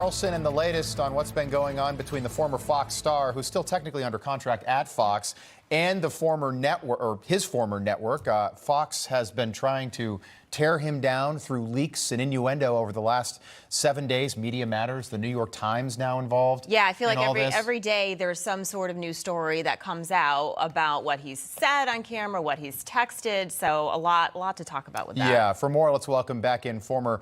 Carlson and the latest on what's been going on between the former Fox star, who's still technically under contract at Fox, and the former network, or his former network. Fox has been trying to tear him down through leaks and innuendo over the last 7 days. Media Matters, the New York Times now involved. Yeah, I feel like every day there's some sort of news story that comes out about what he's said on camera, what he's texted. So a lot to talk about with that. Yeah, for more, let's welcome back in former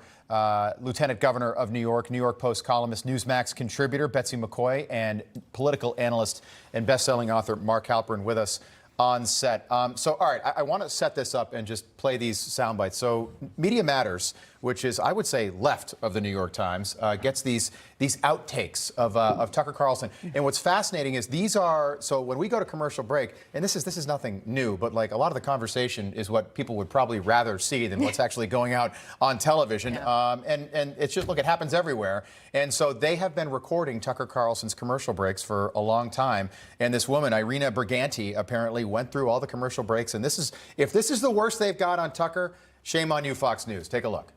Lieutenant Governor of New York Post columnist, Newsmax contributor Betsy McCaughey, and political analyst and best-selling author Mark Halperin with us on set. So, all right, I want to set this up and just play these sound bites. So, Media Matters, which is, I would say, left of the New York Times, gets these outtakes of Tucker Carlson. And what's fascinating is these are, so when we go to commercial break, and this is nothing new, but like a lot of the conversation is what people would probably rather see than what's actually going out on television. Yeah. And it's just, look, it happens everywhere. And so they have been recording Tucker Carlson's commercial breaks for a long time. And this woman, Irina Briganti, apparently went through all the commercial breaks. And this is, if this is the worst they've got on Tucker, shame on you, Fox News. Take a look.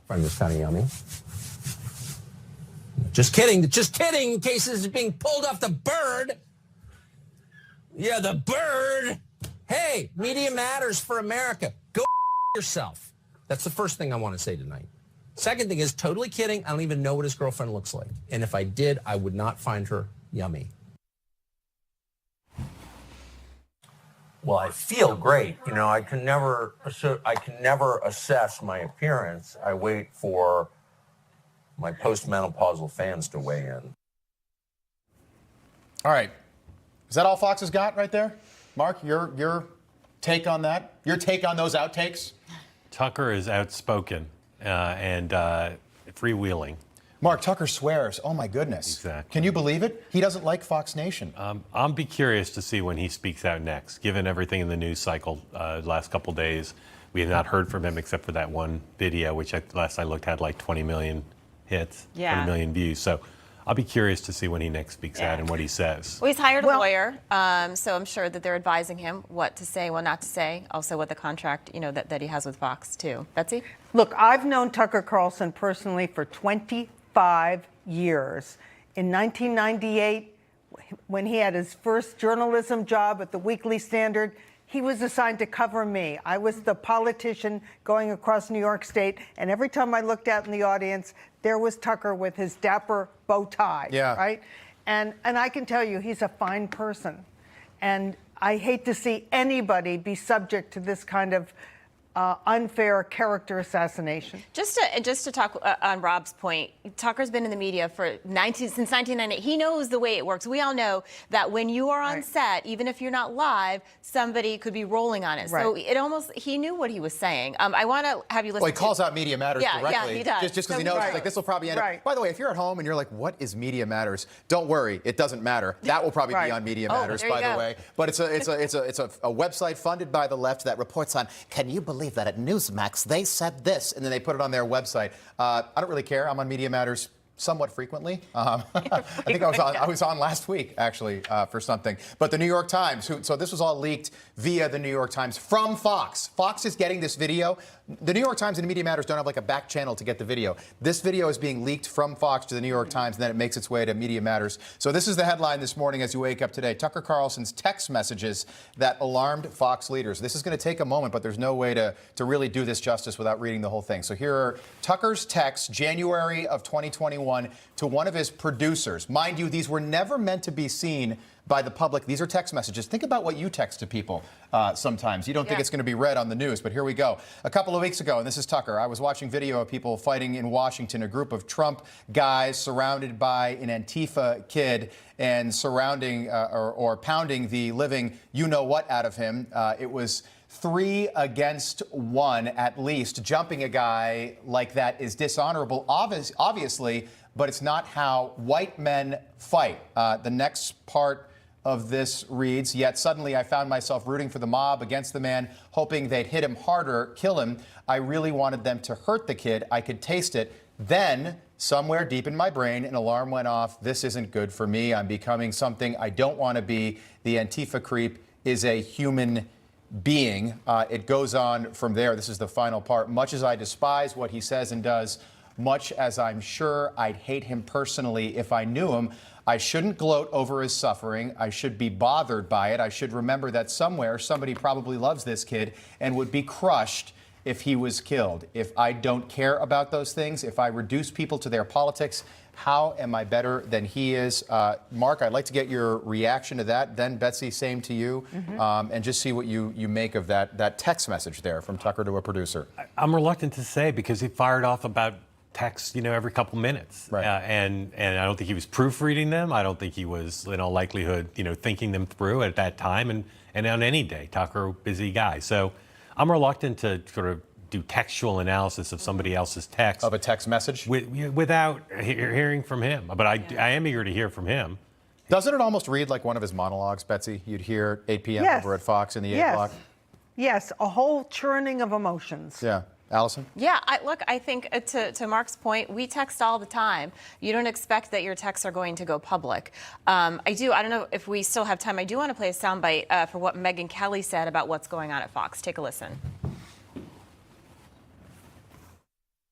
Friend was kind of yummy. Just kidding, in case this is being pulled off the bird. Yeah, the bird. Hey, Media Matters for America. Go yourself. That's the first thing I want to say tonight. Second thing is, totally kidding. I don't even know what his girlfriend looks like. And if I did, I would not find her yummy. Well, I feel great. You know, I can never assess my appearance. I wait for my postmenopausal fans to weigh in. All right. Is that all Fox has got right there? Mark, your take on that? Your take on those outtakes? Tucker is outspoken and freewheeling. Mark, Tucker swears. Oh, my goodness. Exactly. Can you believe it? He doesn't like Fox Nation. I'll be curious to see when he speaks out next, given everything in the news cycle last couple days. We have not heard from him except for that one video, which last I looked had like 20 million hits, 20 million views. So I'll be curious to see when he next speaks out and what he says. Well, he's hired a lawyer, so I'm sure that they're advising him what to say, what not to say, also what the contract, that he has with Fox, too. Betsy? Look, I've known Tucker Carlson personally for 25 years. In 1998, when he had his first journalism job at the Weekly Standard, he was assigned to cover me. I was the politician going across New York State, and every time I looked out in the audience, there was Tucker with his dapper bow tie, right? And I can tell you, he's a fine person. And I hate to see anybody be subject to this kind of unfair character assassination. Just to talk on Rob's point, Tucker's been in the media since 1998. He knows the way it works. We all know that when you are on set, even if you're not live, somebody could be rolling on it. So he knew what he was saying. I want to have you listen. Well, he calls out Media Matters directly. Yeah, he does. Just because he knows like this will probably end up. By the way, if you're at home and you're like, what is Media Matters? Don't worry, it doesn't matter. That will probably be on Media Matters, by the way. But it's a website funded by the left that reports on, can you believe that at Newsmax they said this, and then they put it on their website. I don't really care. I'm on Media Matters somewhat frequently. I think I was on last week, actually, for something. But the New York Times, so this was all leaked via the New York Times from Fox. Fox is getting this video. The New York Times and Media Matters don't have like a back channel to get the video. This video is being leaked from Fox to the New York Times, and then it makes its way to Media Matters. So this is the headline this morning as you wake up today. Tucker Carlson's text messages that alarmed Fox leaders. This is going to take a moment, but there's no way to really do this justice without reading the whole thing. So here are Tucker's texts, January of 2021, to one of his producers. Mind you, these were never meant to be seen by the public. These are text messages. Think about what you text to people sometimes. You don't think it's going to be read on the news, but here we go. A couple of weeks ago, and this is Tucker, I was watching video of people fighting in Washington, a group of Trump guys surrounded by an Antifa kid and surrounding or pounding the living you-know-what out of him. It was 3 against 1 at least. Jumping a guy like that is dishonorable, obviously, but it's not how white men fight. The next part of this reads, yet suddenly I found myself rooting for the mob against the man, hoping they'd hit him harder, kill him. I really wanted them to hurt the kid. I could taste it. Then, somewhere deep in my brain, an alarm went off. This isn't good for me. I'm becoming something I don't want to be. The Antifa creep is a human being. It goes on from there. This is the final part. Much as I despise what he says and does, much as I'm sure I'd hate him personally if I knew him. I shouldn't gloat over his suffering. I should be bothered by it. I should remember that somewhere somebody probably loves this kid and would be crushed if he was killed. If I don't care about those things, if I reduce people to their politics, how am I better than he is? Mark, I'd like to get your reaction to that. Then, Betsy, same to you, and just see what you make of that text message there from Tucker to a producer. I'm reluctant to say because he fired off about texts, every couple minutes. Right. And I don't think he was proofreading them. I don't think he was, in all likelihood, thinking them through at that time and on any day. Tucker, busy guy. So I'm reluctant to sort of do textual analysis of somebody else's text. Of a text message? Without hearing from him. But I am eager to hear from him. Doesn't it almost read like one of his monologues, Betsy? You'd hear 8 p.m. over at Fox in the 8 block? Yes, a whole churning of emotions. Yeah. Allison? Yeah, I think to Mark's point, we text all the time. You don't expect that your texts are going to go public. I don't know if we still have time. I do want to play a soundbite for what Megyn Kelly said about what's going on at Fox. Take a listen.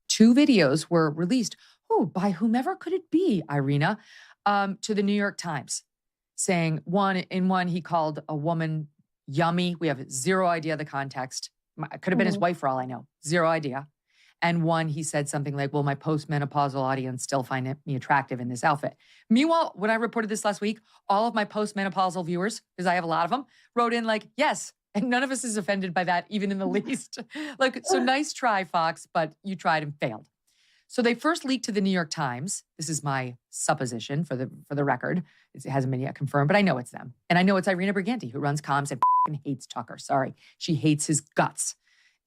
2 videos were released. By whomever could it be, Irina, to the New York Times, saying in one he called a woman yummy. We have zero idea the context. It could have been his wife for all I know. Zero idea. And one, he said something like, will my postmenopausal audience still find me attractive in this outfit? Meanwhile, when I reported this last week, all of my postmenopausal viewers, because I have a lot of them, wrote in like, yes. And none of us is offended by that, even in the least. So nice try, Fox, but you tried and failed. So they first leaked to the New York Times. This is my supposition for the record. It hasn't been yet confirmed, but I know it's them. And I know it's Irina Briganti, who runs comms and hates Tucker. Sorry. She hates his guts.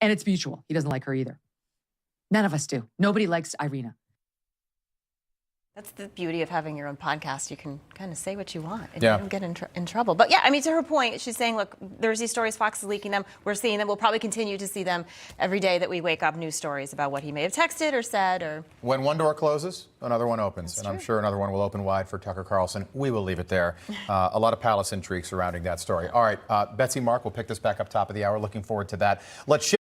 And it's mutual. He doesn't like her either. None of us do. Nobody likes Irina. That's the beauty of having your own podcast. You can kind of say what you want and Yeah. you don't get in trouble. But yeah, to her point, she's saying, look, there's these stories, Fox is leaking them. We're seeing them. We'll probably continue to see them every day that we wake up, news stories about what he may have texted or said. Or When one door closes, another one opens. And I'm sure another one will open wide for Tucker Carlson. We will leave it there. A lot of palace intrigue surrounding that story. All right, Betsy, Mark, we'll pick this back up top of the hour. Looking forward to that. Let's shift